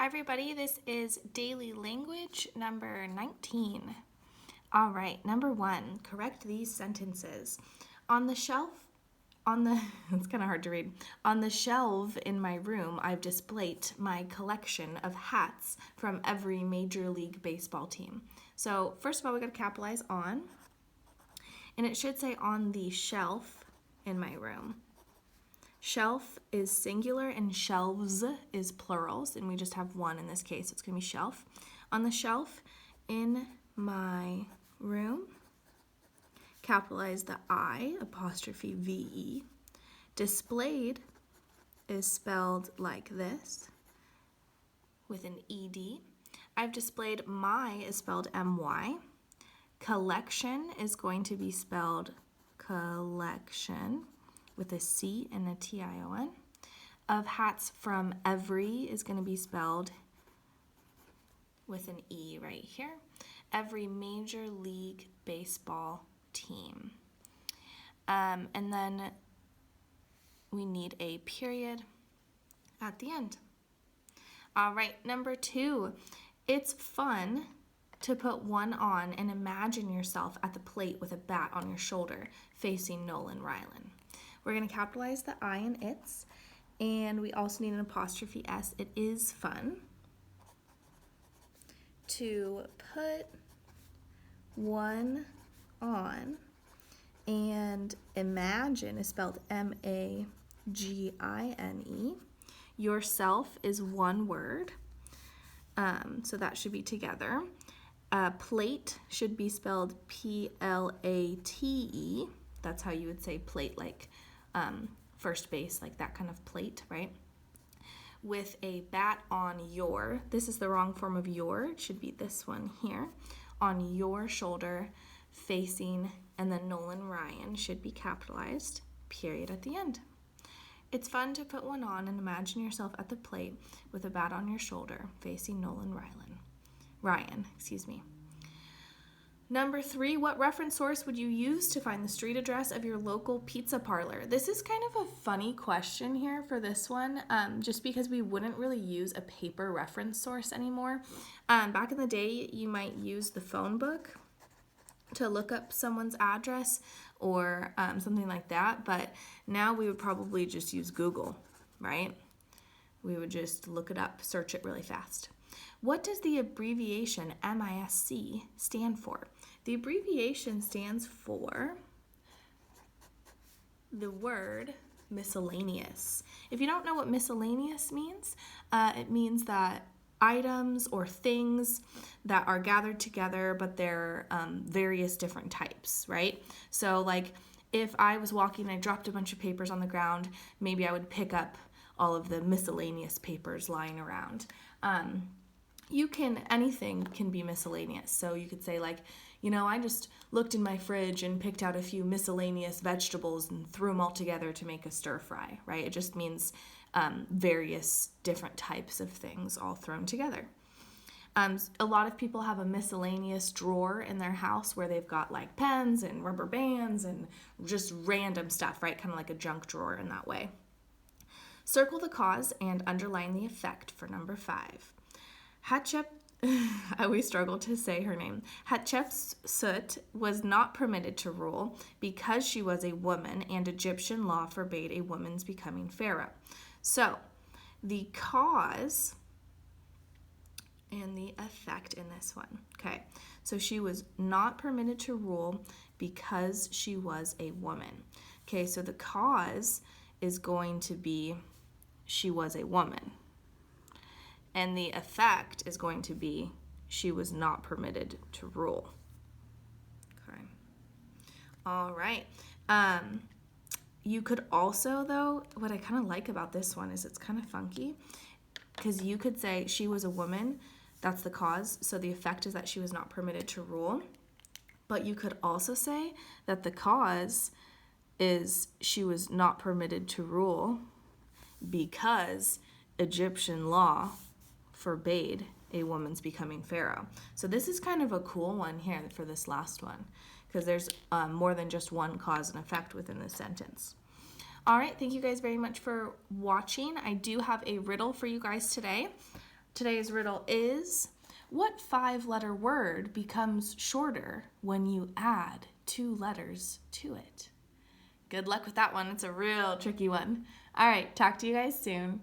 Hi everybody, this is daily language number 19. All right, number 1, correct these sentences. On the shelf, it's kind of hard to read. On the shelf in my room, I've displayed my collection of hats from every Major League Baseball team. So first of all, we got to capitalize on, and it should say on the shelf in my room. Shelf is singular and shelves is plurals, and we just have one in this case. It's going to be shelf. On the shelf in my room, capitalize the I, apostrophe V-E. Displayed is spelled like this with an E-D. I've displayed my is spelled M-Y. Collection is going to be spelled collection with a C and a T-I-O-N. Of hats from every is going to be spelled with an E right here. Every Major League Baseball team. And then we need a period at the end. All right, number 2. It's fun to put one on and imagine yourself at the plate with a bat on your shoulder facing Nolan Rylan. We're going to capitalize the I in its, and we also need an apostrophe S. It is fun to put one on, and imagine is spelled M-A-G-I-N-E. Yourself is one word, so that should be together. Plate should be spelled P-L-A-T-E. That's how you would say plate, like first base, like that kind of plate, right? With a bat on your, this is the wrong form of your, it should be this one here, on your shoulder, facing, and then Nolan Ryan should be capitalized, period at the end. It's fun to put one on and imagine yourself at the plate with a bat on your shoulder, facing Nolan Ryan. Number 3, what reference source would you use to find the street address of your local pizza parlor? This is kind of a funny question here for this one, just because we wouldn't really use a paper reference source anymore. Back in the day, you might use the phone book to look up someone's address or something like that, but now we would probably just use Google, right? We would just look it up, search it really fast. What does the abbreviation MISC stand for? The abbreviation stands for the word miscellaneous. If you don't know what miscellaneous means, it means that items or things that are gathered together, but they're various different types, right? So like if I was walking and I dropped a bunch of papers on the ground, maybe I would pick up all of the miscellaneous papers lying around. Anything can be miscellaneous. So you could say like, I just looked in my fridge and picked out a few miscellaneous vegetables and threw them all together to make a stir fry, right? It just means various different types of things all thrown together. A lot of people have a miscellaneous drawer in their house where they've got like pens and rubber bands and just random stuff, right? Kind of like a junk drawer in that way. Circle the cause and underline the effect for number 5. I always struggle to say her name. Hatshepsut was not permitted to rule because she was a woman, and Egyptian law forbade a woman's becoming pharaoh. So, the cause and the effect in this one. Okay, so she was not permitted to rule because she was a woman. Okay, so the cause is going to be she was a woman. And the effect is going to be she was not permitted to rule. Okay. All right. You could also, though, what I kind of like about this one is it's kind of funky because you could say she was a woman. That's the cause. So the effect is that she was not permitted to rule. But you could also say that the cause is she was not permitted to rule because Egyptian law forbade a woman's becoming pharaoh. So this is kind of a cool one here for this last one because there's more than just one cause and effect within this sentence. All right, thank you guys very much for watching. I do have a riddle for you guys today. Today's riddle is, what 5-letter word becomes shorter when you add 2 letters to it? Good luck with that one. It's a real tricky one. All right, talk to you guys soon.